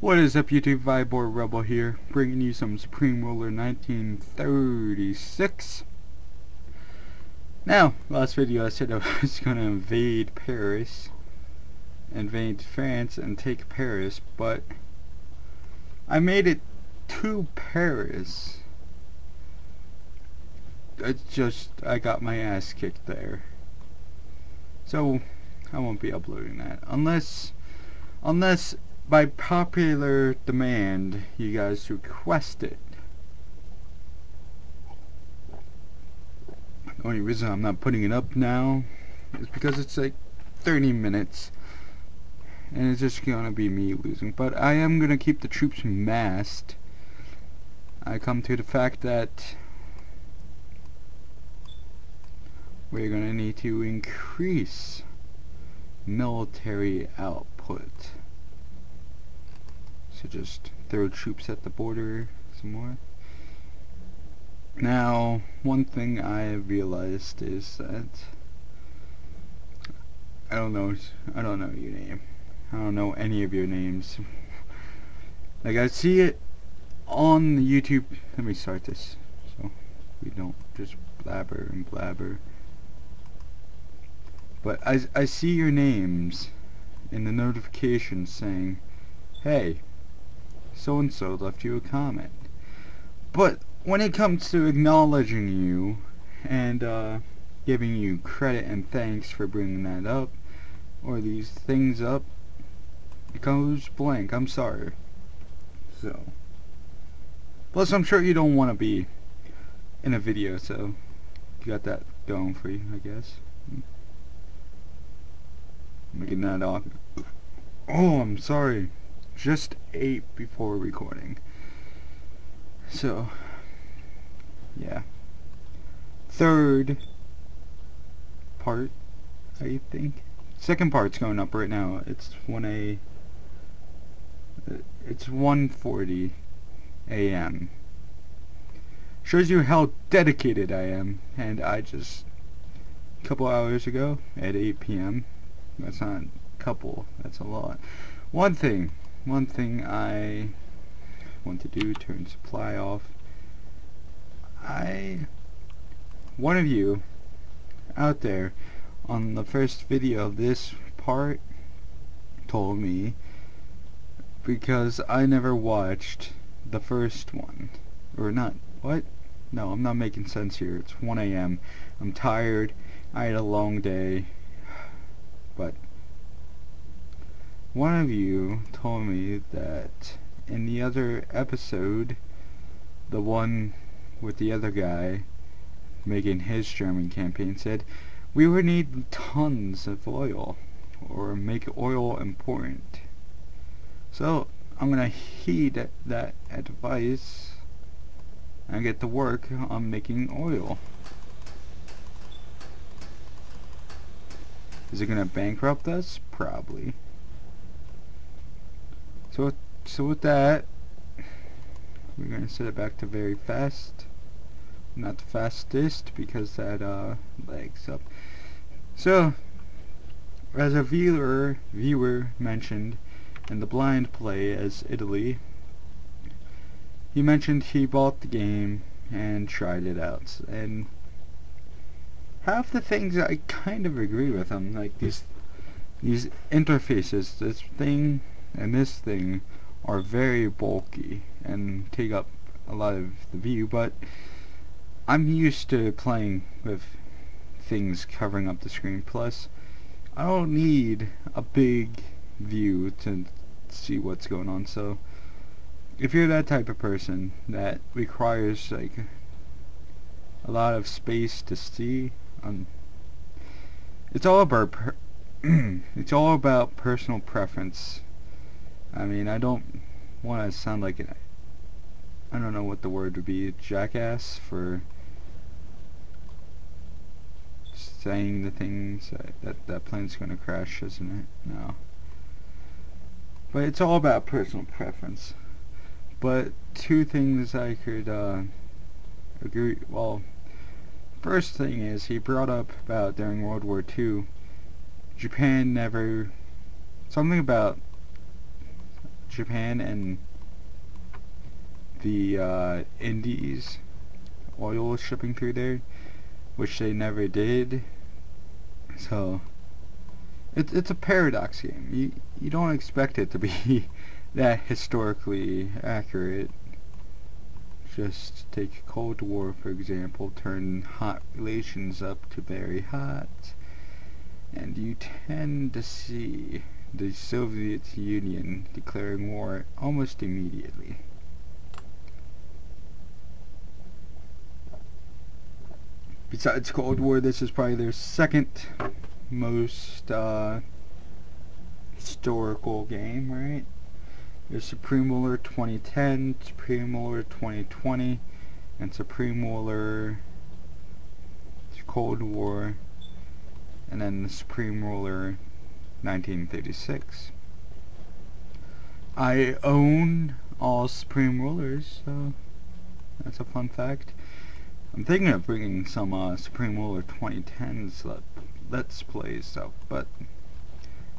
What is up, YouTube? Vibor Rebel here, bringing you some Supreme Ruler 1936. Now, last video I said I was going to invade Paris, invade France, and take Paris, but I made it to Paris. It's just, I got my ass kicked there. So, I won't be uploading that, unless by popular demand, you guys request it. The only reason I'm not putting it up now is because it's like 30 minutes and it's just gonna be me losing. But I am gonna keep the troops massed. I come to the fact that we're gonna need to increase military output. So just throw troops at the border some more. Now, one thing I realized is that I don't know your name. I don't know any of your names. Like, I see it on the YouTube. Let me start this so we don't just blabber and blabber. But I see your names in the notifications saying, "Hey, so and so left you a comment." But when it comes to acknowledging you and giving you credit and thanks for bringing that up or these things up, it goes blank. I'm sorry. So, plus I'm sure you don't want to be in a video, so you got that going for you, I guess. Making that awkward. Oh, I'm sorry. Just ate before recording. So, yeah. Third part, I think. Second part's going up right now. It's 1A. It's 1:40 a.m. Shows you how dedicated I am. And I just, a couple hours ago at 8 p.m. That's not a couple. That's a lot. One thing I want to do, turn supply off. One of you out there on the first video of this part told me, because I never watched the first one, or not, what? No, I'm not making sense here. It's 1 a.m. I'm tired. I had a long day. But one of you told me that in the other episode, the one with the other guy making his German campaign, said we would need tons of oil, or make oil important. So I'm gonna heed that advice and get to work on making oil. Is it gonna bankrupt us? Probably. So with that, we're gonna set it back to very fast. Not the fastest, because that lags up. So, as a viewer mentioned in the blind play as Italy, he mentioned he bought the game and tried it out, and half the things I kind of agree with him. Like these interfaces, this thing and this thing are very bulky and take up a lot of the view, but I'm used to playing with things covering up the screen. Plus, I don't need a big view to see what's going on. So if you're that type of person that requires like a lot of space to see, it's all about it's all about personal preference. I mean, I don't want to sound like I don't know what the word would be, jackass, for saying the things that plane's gonna crash, isn't it? No. But it's all about personal preference. But two things I could agree. Well, first thing is, he brought up about during World War II, Japan never, something about Japan and the Indies oil shipping through there, which they never did. So it's a paradox game. You don't expect it to be that historically accurate. Just take Cold War for example, turn hot relations up to very hot, and you tend to see the Soviet Union declaring war almost immediately. Besides Cold War, this is probably their second most historical game, right? There's Supreme Ruler 2010, Supreme Ruler 2020, and Supreme Ruler Cold War, and then the Supreme Ruler 1936. I own all Supreme Rulers, so that's a fun fact. I'm thinking of bringing some Supreme Ruler 2010's Let's Plays up, but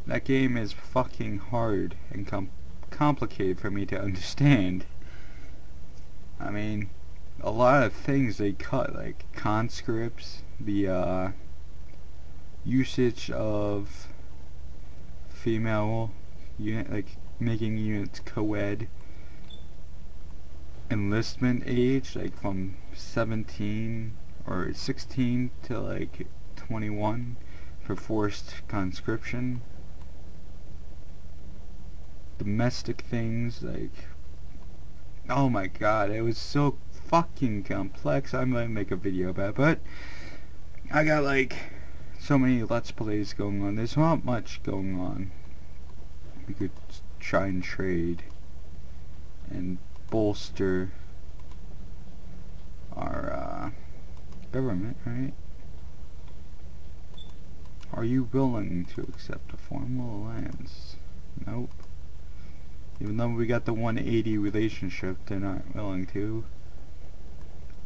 that game is fucking hard and complicated for me to understand. I mean, a lot of things they cut, like conscripts, the usage of female unit, like making units co-ed, enlistment age, like from 17 or 16 to like 21 for forced conscription. Domestic things, like, oh my god, it was so fucking complex. I'm gonna make a video about it, but I got like so many Let's Plays going on. There's not much going on. We could try and trade and bolster our government, right? Are you willing to accept a formal alliance? Nope. Even though we got the 180 relationship, they're not willing to.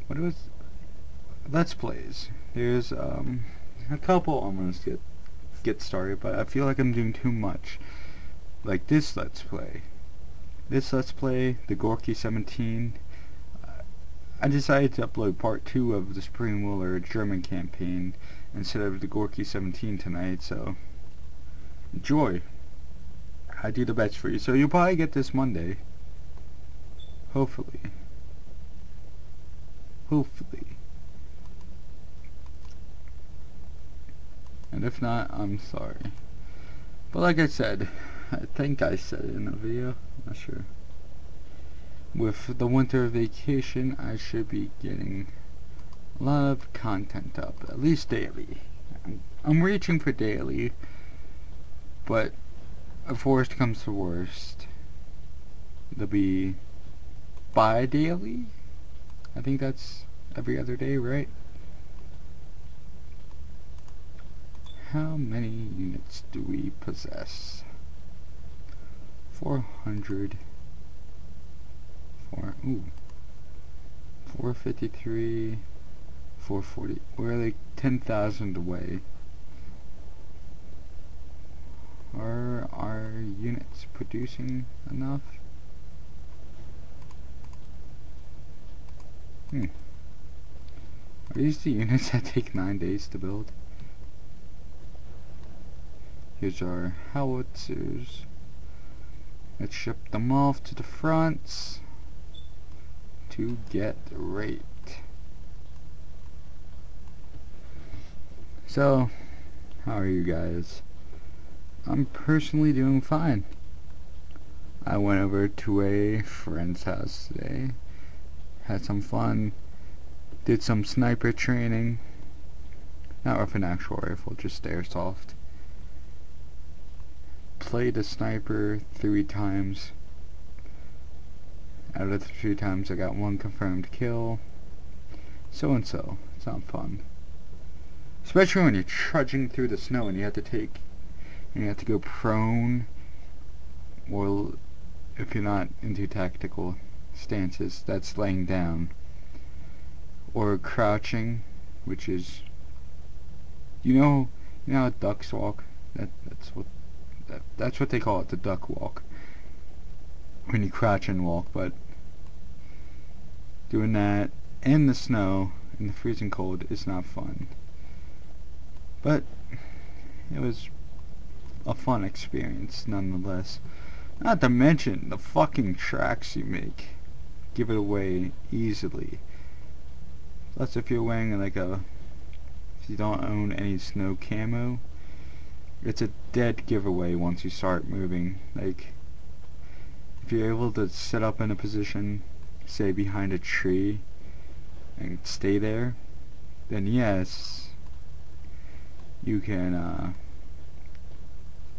What was Let's Plays? There's a couple I'm gonna get started, but I feel like I'm doing too much. Like this Let's Play. This Let's Play, the Gorky 17. I decided to upload part 2 of the Supreme Ruler German campaign instead of the Gorky 17 tonight, so enjoy. I do the best for you, so you'll probably get this Monday. Hopefully. Hopefully. And if not, I'm sorry. But like I said, I think I said it in the video, I'm not sure. With the winter vacation, I should be getting a lot of content up, at least daily. I'm reaching for daily, but if worst comes to worst, it'll be bi-daily. I think that's every other day, right? How many units do we possess? 400. 453, 440. We're like 10,000 away. Are our units producing enough? Are these the units that take 9 days to build? Here's our howitzers. Let's ship them off to the fronts to get rate. So, how are you guys? I'm personally doing fine. I went over to a friend's house today, had some fun, did some sniper training, not with an actual rifle, just airsoft. Played a sniper 3 times. Out of the 3 times I got 1 confirmed kill. So and so. It's not fun. Especially when you're trudging through the snow and you have to go prone, or if you're not into tactical stances, that's laying down, or crouching, which is, you know how ducks walk. That's what they call it, the duck walk. when you crouch and walk, but doing that in the snow, in the freezing cold, is not fun. But it was a fun experience nonetheless. Not to mention the fucking tracks you make give it away easily. Plus if you're wearing like if you don't own any snow camo, it's a dead giveaway once you start moving. Like if you're able to sit up in a position, say behind a tree, and stay there, then yes, you can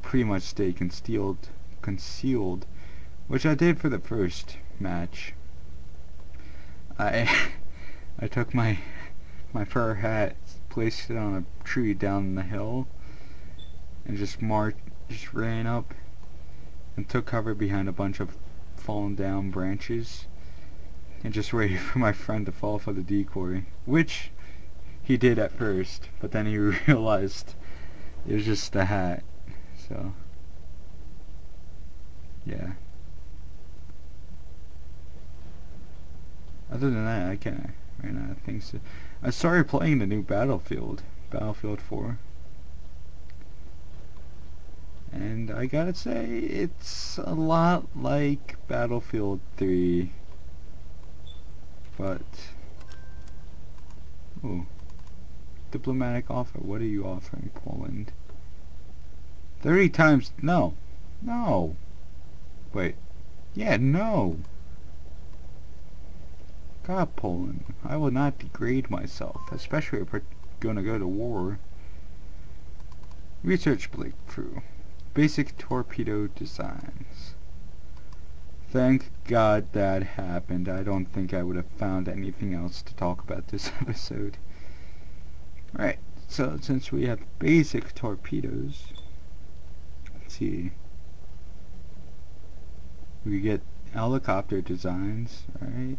pretty much stay concealed, which I did for the first match. I took my fur hat, placed it on a tree down the hill, and just ran up and took cover behind a bunch of fallen down branches and just waited for my friend to fall for the decoy, which he did at first, but then he realized it was just a hat. So yeah, other than that, I can't ran out of things to. I started playing the new Battlefield 4, and I gotta say it's a lot like Battlefield 3, but ooh, diplomatic offer. What are you offering, Poland? 30 times no. Wait. Yeah, no. God, Poland, I will not degrade myself, especially if we're gonna go to war. Research breakthrough. Basic torpedo designs. Thank God that happened. I don't think I would have found anything else to talk about this episode. Right, so since we have basic torpedoes, let's see. We get helicopter designs, right?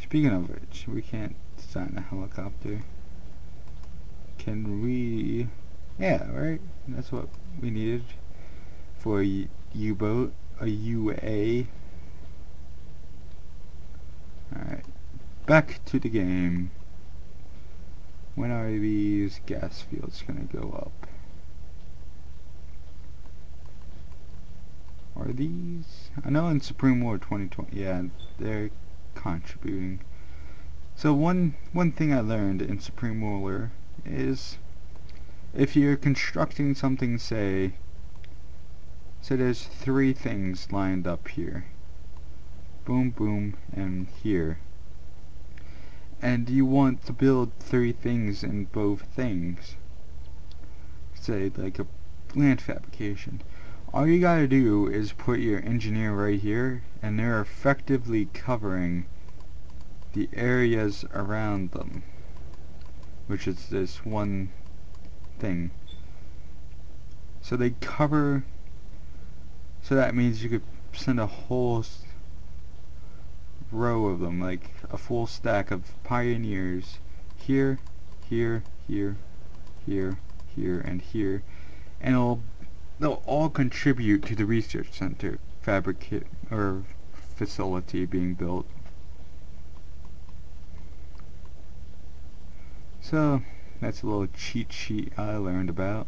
Speaking of which, we can't design a helicopter. Can we? Yeah, right? That's what we needed for a U-boat, a UA. Alright, back to the game. When are these gas fields gonna go up? Are these? I know in Supreme War 2020, yeah, they're contributing. So one thing I learned in Supreme War is if you're constructing something, say there's 3 things lined up here, boom, boom, and here, and you want to build 3 things in both things, say like a land fabrication. All you gotta do is put your engineer right here, and they're effectively covering the areas around them, which is this one thing. So they cover, so that means you could send a whole row of them, like a full stack of pioneers here, here, here, here, here, and here, and they'll all contribute to the research center facility being built. So that's a little cheat sheet I learned about.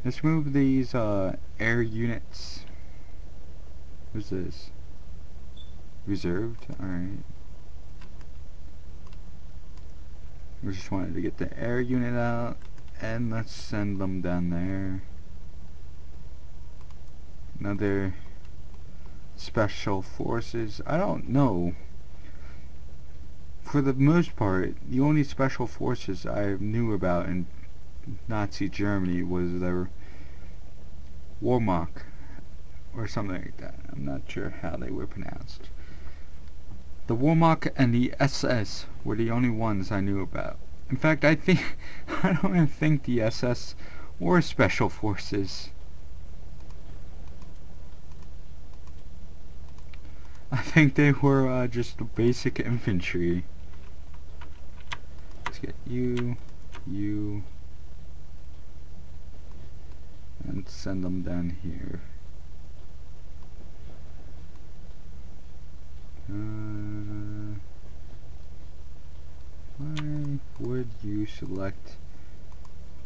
Let's move these air units. What's this? Reserved? Alright. We just wanted to get the air unit out, and let's send them down there. Another special forces. I don't know. For the most part, the only special forces I knew about in Nazi Germany was their Wehrmacht or something like that. I'm not sure how they were pronounced. The Wehrmacht and the SS were the only ones I knew about. In fact, I don't even think the SS were special forces. I think they were just basic infantry. Let's get you, and send them down here. Why would you select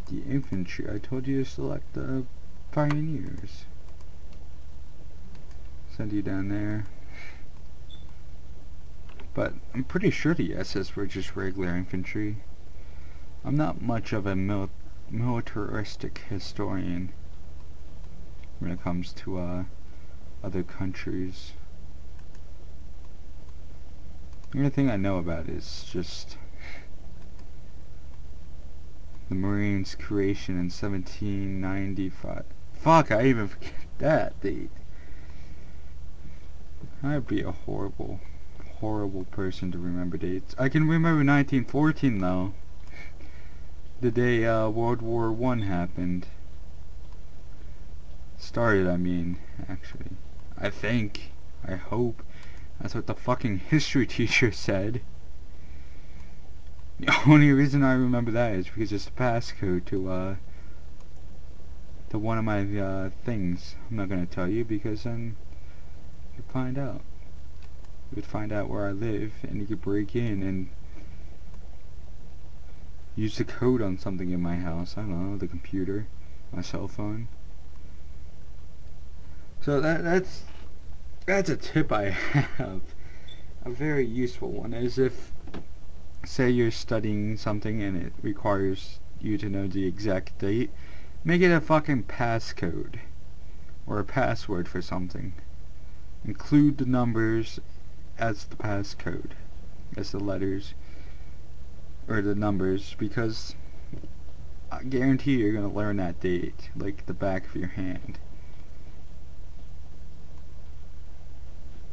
the infantry? I told you to select the pioneers. Send you down there. But I'm pretty sure the SS were just regular infantry. I'm not much of a militaristic historian when it comes to other countries. The only thing I know about is just the Marines' creation in 1795. Fuck, I even forget that date. I'd be a horrible person to remember dates. I can remember 1914 though. The day World War I happened. Started, I mean, actually. I think. I hope. That's what the fucking history teacher said. The only reason I remember that is because it's the passcode to one of my things. I'm not gonna tell you because then you'd find out. You would find out where I live and you could break in and use the code on something in my house. I don't know, the computer, my cell phone. So that's a tip I have. A very useful one is if, say you're studying something and it requires you to know the exact date, make it a fucking passcode or a password for something. Include the numbers as the passcode, as the letters or the numbers, because I guarantee you're gonna learn that date like the back of your hand.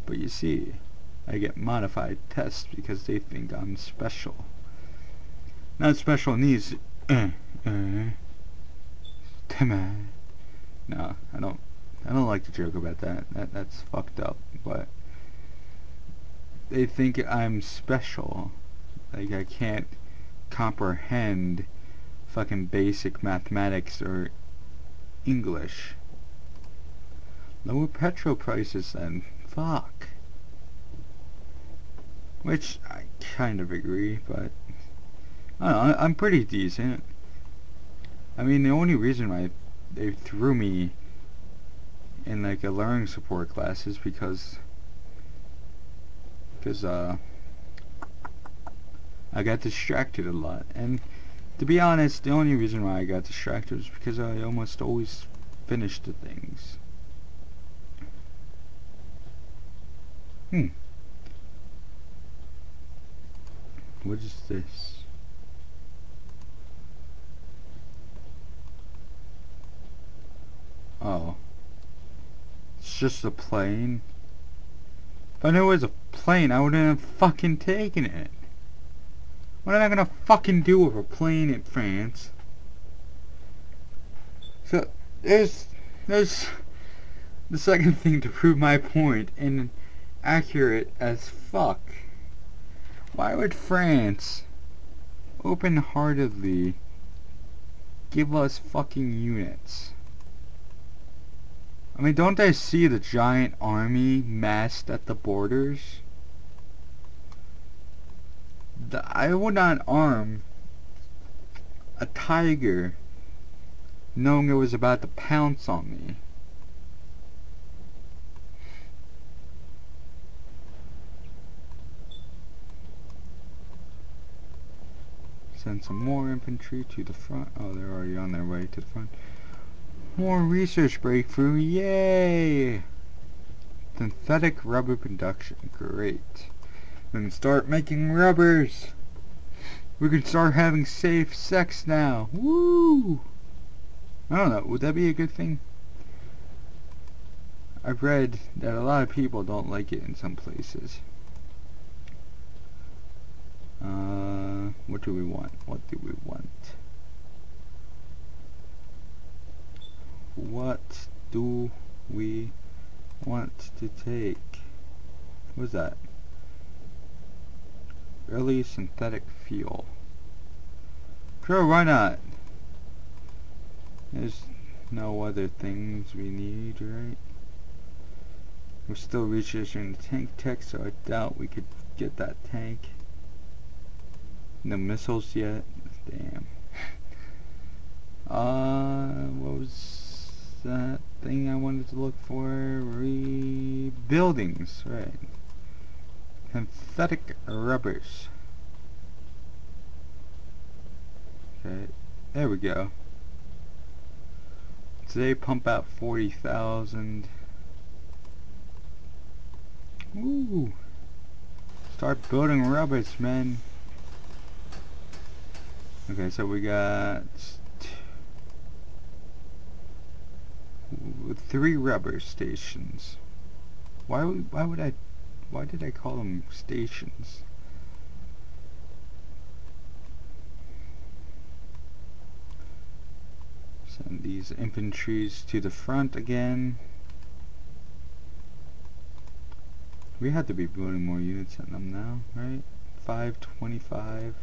But you see, I get modified tests because they think I'm special. Not special needs. No, I don't like to joke about that. That's fucked up. But they think I'm special. Like I can't comprehend fucking basic mathematics or English. Lower petrol prices then. Fuck. Which I kind of agree, but I don't know, I'm pretty decent. I mean, the only reason why they threw me in like a learning support class is because I got distracted a lot. And to be honest, the only reason why I got distracted was because I almost always finished the things. What is this? Oh. It's just a plane? If I knew it was a plane, I wouldn't have fucking taken it. What am I gonna fucking do with a plane in France? So, there's the second thing to prove my point, and accurate as fuck. Why would France open-heartedly give us fucking units? I mean, don't they see the giant army massed at the borders? I would not arm a tiger knowing it was about to pounce on me. Send some more infantry to the front. Oh, they're already on their way to the front. More research breakthrough. Yay! Synthetic rubber production. Great. We can start making rubbers. We can start having safe sex now. Woo! I don't know. Would that be a good thing? I've read that a lot of people don't like it in some places. What do we want? What do we want? What do we want to take? What's that? Early synthetic fuel. Sure, why not? There's no other things we need, right? We're still researching the tank tech, so I doubt we could get that tank. No missiles yet. Damn. What was that thing I wanted to look for? Buildings, right. Synthetic rubbers. Okay, there we go. Today pump out 40,000. Ooh. Start building rubbers, man. Okay, so we got 3 rubber stations. Why did I call them stations? Send these infantries to the front again. We had to be building more units in them now, right? 525.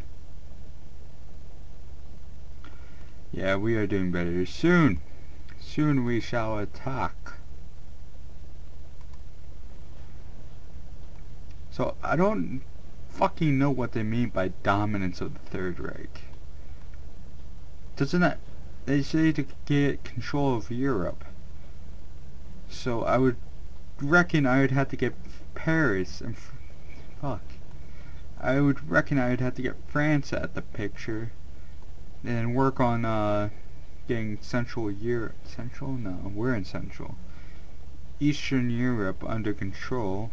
Yeah, we are doing better. Soon we shall attack. So I don't fucking know what they mean by dominance of the Third Reich. Doesn't that, they say to get control of Europe. So I would reckon I would have to get Paris and I would reckon I would have to get France at the picture and work on getting Central Europe. Central? No, we're in Central. Eastern Europe under control.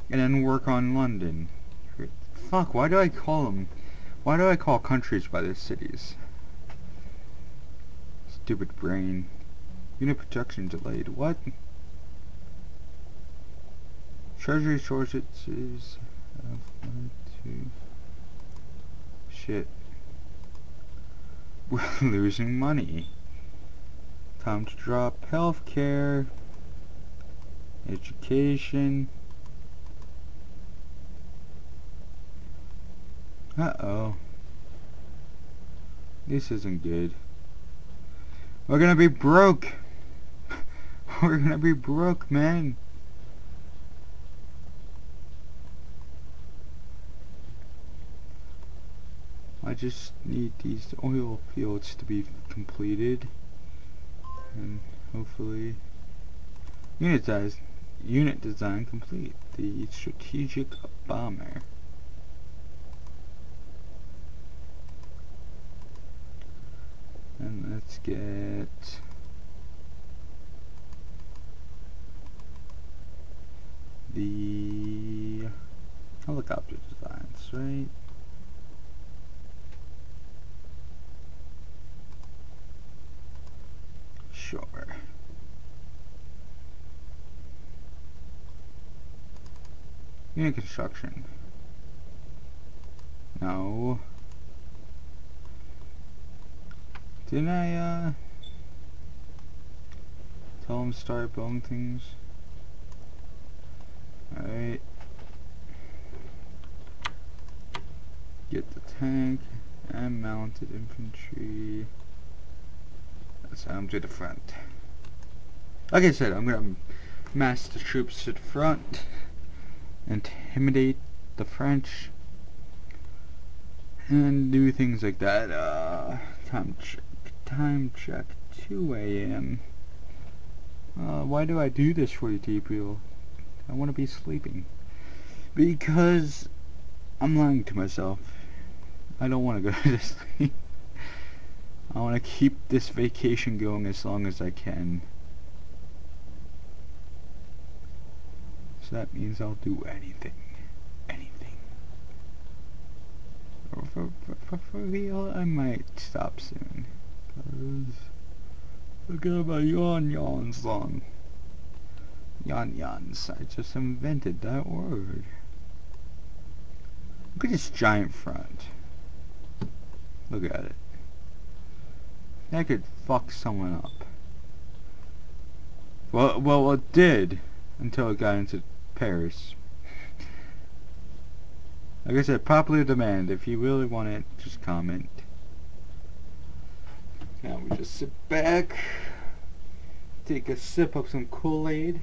And then work on London. Fuck, why do I call countries by their cities? Stupid brain. Unit production delayed. What? Treasury shortages. 1, 2. Shit. We're losing money. Time to drop healthcare. Education. Uh-oh. This isn't good. We're gonna be broke. We're gonna be broke, man. I just need these oil fields to be completed. And hopefully... Unit design complete. The strategic bomber. And let's get the helicopter designs, right? Sure. Unit construction. No. Didn't I, tell him to start building things? Alright. Get the tank and mounted infantry. Let's send them to the front. Like I said, I'm gonna mass the troops to the front, intimidate the French, and do things like that. Time check 2 AM. Why do I do this for you people? I want to be sleeping. Because I'm lying to myself. I don't want to go to sleep. I want to keep this vacation going as long as I can. So that means I'll do anything. Anything. For real, I might stop soon. Cause look at my yawn song. Yawns. I just invented that word. Look at this giant front. Look at it. That could fuck someone up. Well, it did until it got into Paris. Like I said, popular demand. If you really want it, just comment. Now we just sit back, take a sip of some Kool-Aid.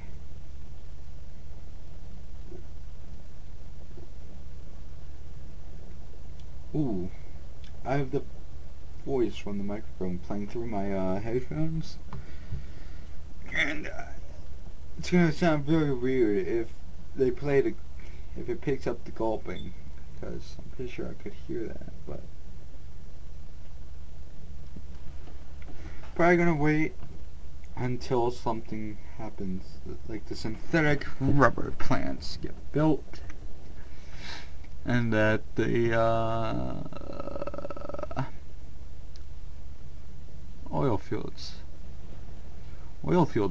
Ooh, I have the voice from the microphone playing through my headphones, and it's gonna sound very weird if they play if it picks up the gulping, because I'm pretty sure I could hear that, but probably gonna wait until something happens, like the synthetic rubber plants get built, and that the oil fields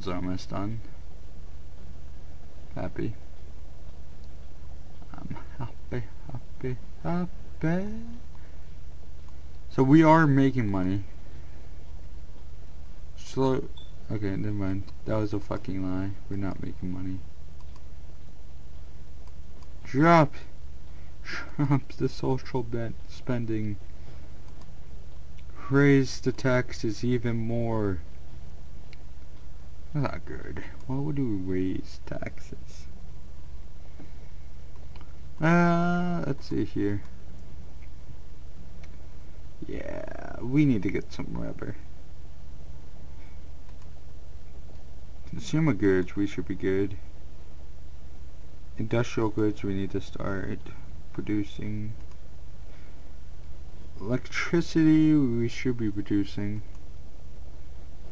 are almost done. Happy. I'm happy. So we are making money. Slow. Okay, never mind. That was a fucking lie. We're not making money. Drop the social debt spending. Raise the taxes even more. That's not good. Why would we raise taxes? Let's see here. Yeah, we need to get some rubber. Consumer goods, we should be good. Industrial goods, we need to start producing. Electricity, we should be producing.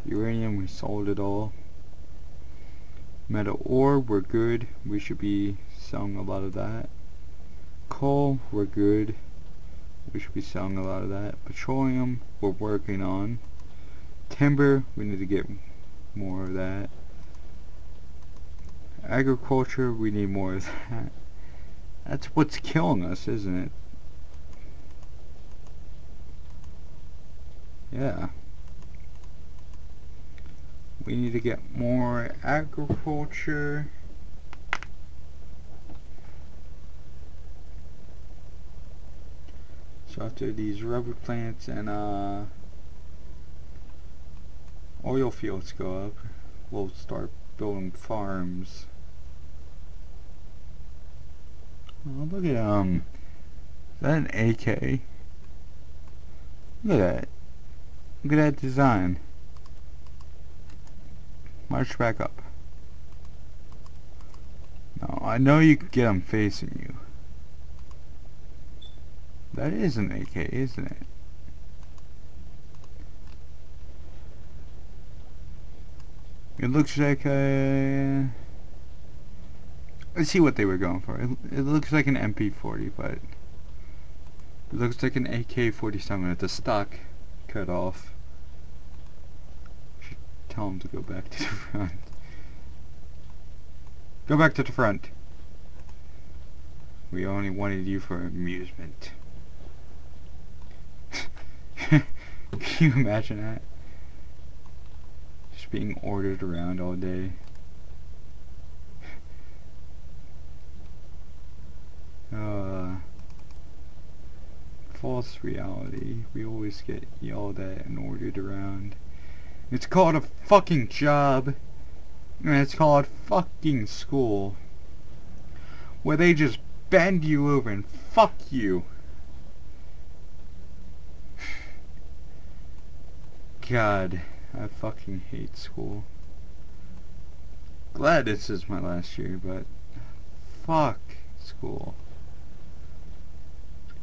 Uranium, we sold it all. Metal ore, we're good. We should be selling a lot of that. Coal, we're good. We should be selling a lot of that. Petroleum, we're working on. Timber, we need to get more of that. Agriculture, we need more of that. That's what's killing us, isn't it? Yeah. We need to get more agriculture. So after these rubber plants and oil fields go up, we'll start building farms. Oh, look at is that an AK? Look at that. Look at that design. March back up. No, I know you can get them facing you. That is an AK, isn't it? It looks like a... Let's see what they were going for. It looks like an MP40, but it looks like an AK-47 with the stock cut off. Should tell him to go back to the front. Go back to the front. We only wanted you for amusement. Can you imagine that? Just being ordered around all day. False reality. We always get yelled at and ordered around. It's called a fucking job. And it's called fucking school. Where they just bend you over and fuck you. God, I fucking hate school. Glad this is my last year, but fuck school.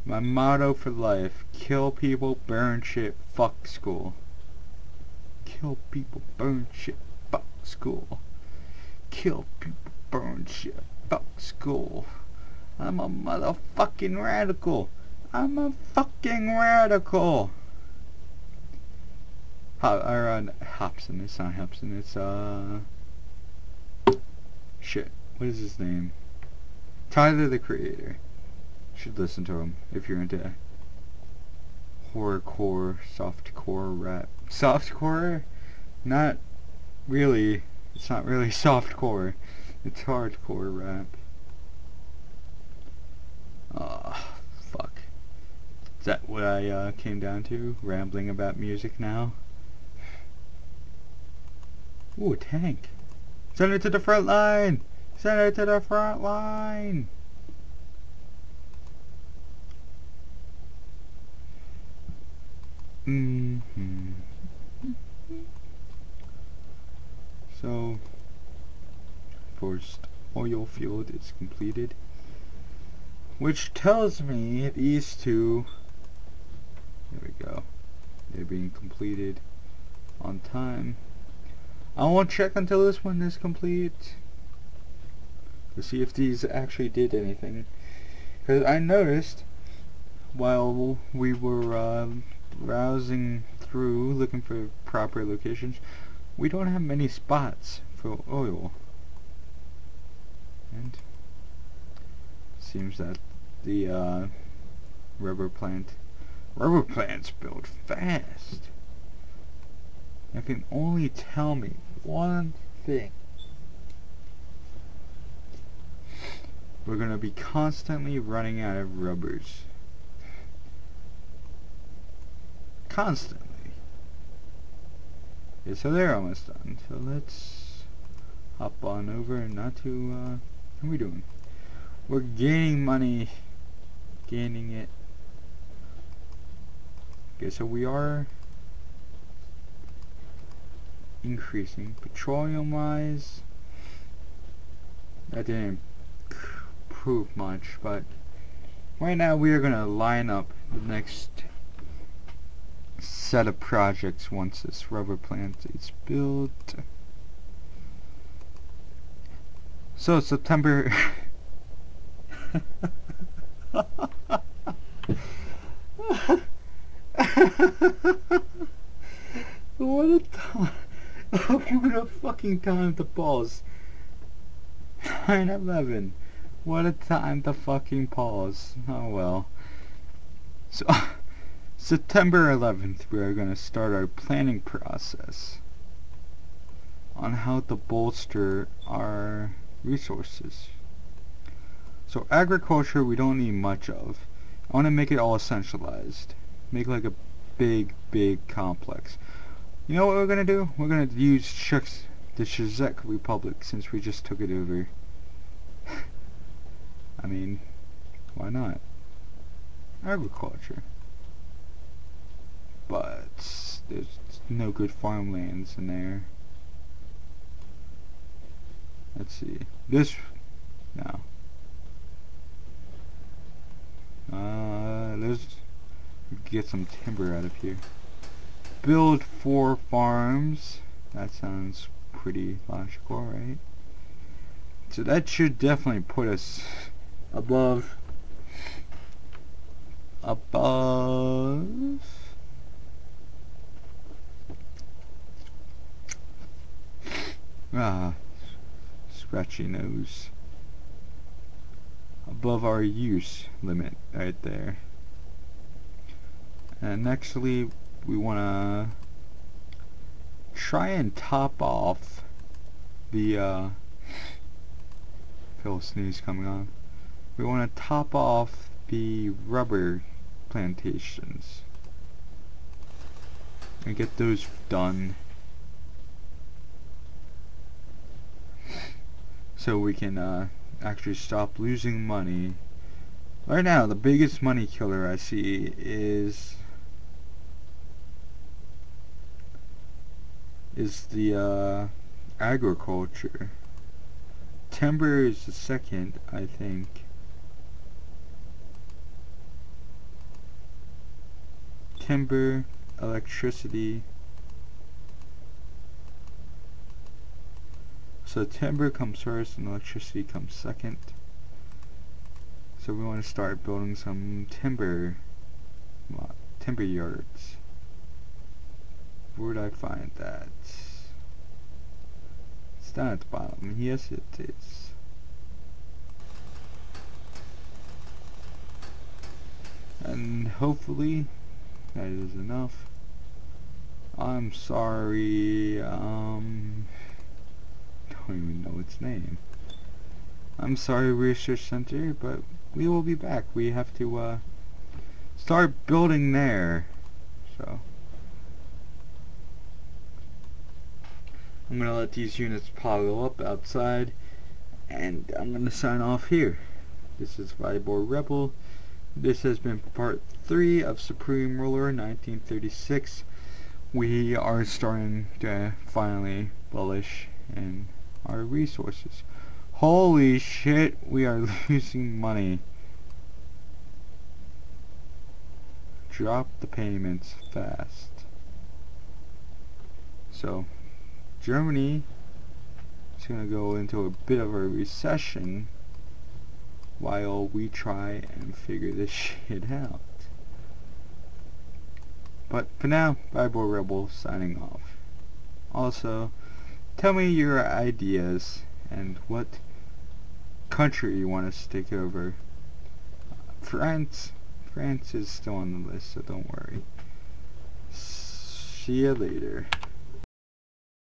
My motto for life: kill people, burn shit, fuck school. Kill people, burn shit, fuck school. Kill people, burn shit, fuck school. I'm a motherfucking radical. I'm a fucking radical. Hobson, it's not Hobson, it's shit, what is his name? Tyler, the Creator. Should listen to him if you're into horrorcore, softcore rap. Softcore? Not really. It's not really softcore. It's hardcore rap. Fuck. Is that what I came down to? Rambling about music now? Ooh, a tank. Send it to the front line! Send it to the front line! So, first oil field is completed, which tells me these two, there we go, they're being completed on time. I won't check until this one is complete to see if these actually did anything, because I noticed while we were browsing through looking for proper locations, we don't have many spots for oil, and seems that the rubber plants build fast. That can only tell me one thing: we're gonna be constantly running out of rubbers. Constantly. Okay, so they're almost done. So let's hop on over. Not to, how are we doing? We're gaining money. Gaining it. Okay, so we are increasing. Petroleum wise, that didn't prove much, but right now we are going to line up the next set of projects once this rubber plant is built. So September what a time. What a fucking time to pause. 9/11. What a time to fucking pause. Oh well. So September 11th, we are going to start our planning process on how to bolster our resources. So agriculture we don't need much of. I want to make it all centralized. Make like a big complex. You know what we're going to do? We're going to use the Czech Republic since we just took it over. I mean, why not? Agriculture. But there's no good farmlands in there. Let's see. This no. Let's get some timber out of here. Build 4 farms. That sounds pretty logical, right? So that should definitely put us above scratchy nose. Above our use limit right there. And nextly we wanna try and top off the feel a sneeze coming on. We wanna top off the rubber plantations and get those done so we can actually stop losing money. Right now the biggest money killer I see is the agriculture. Timber is the second, I think. Timber, electricity. So timber comes first and electricity comes second. So we want to start building some timber yards. Where would I find that? It's down at the bottom. Yes, it is. And hopefully that is enough. I'm sorry, don't even know its name. I'm sorry, Research Center, but we will be back. We have to start building there. So I'm gonna let these units pile up outside, and I'm gonna sign off here. This is Vibor Rebel. This has been part 3 of Supreme Ruler 1936. We are starting to finally bullish in our resources. Holy shit, we are losing money. Drop the payments fast. So, Germany is going to go into a bit of a recession while we try and figure this shit out. But for now, Vibor Rebel signing off. Also, tell me your ideas and what country you want us to take over. France is still on the list, so don't worry. See ya later.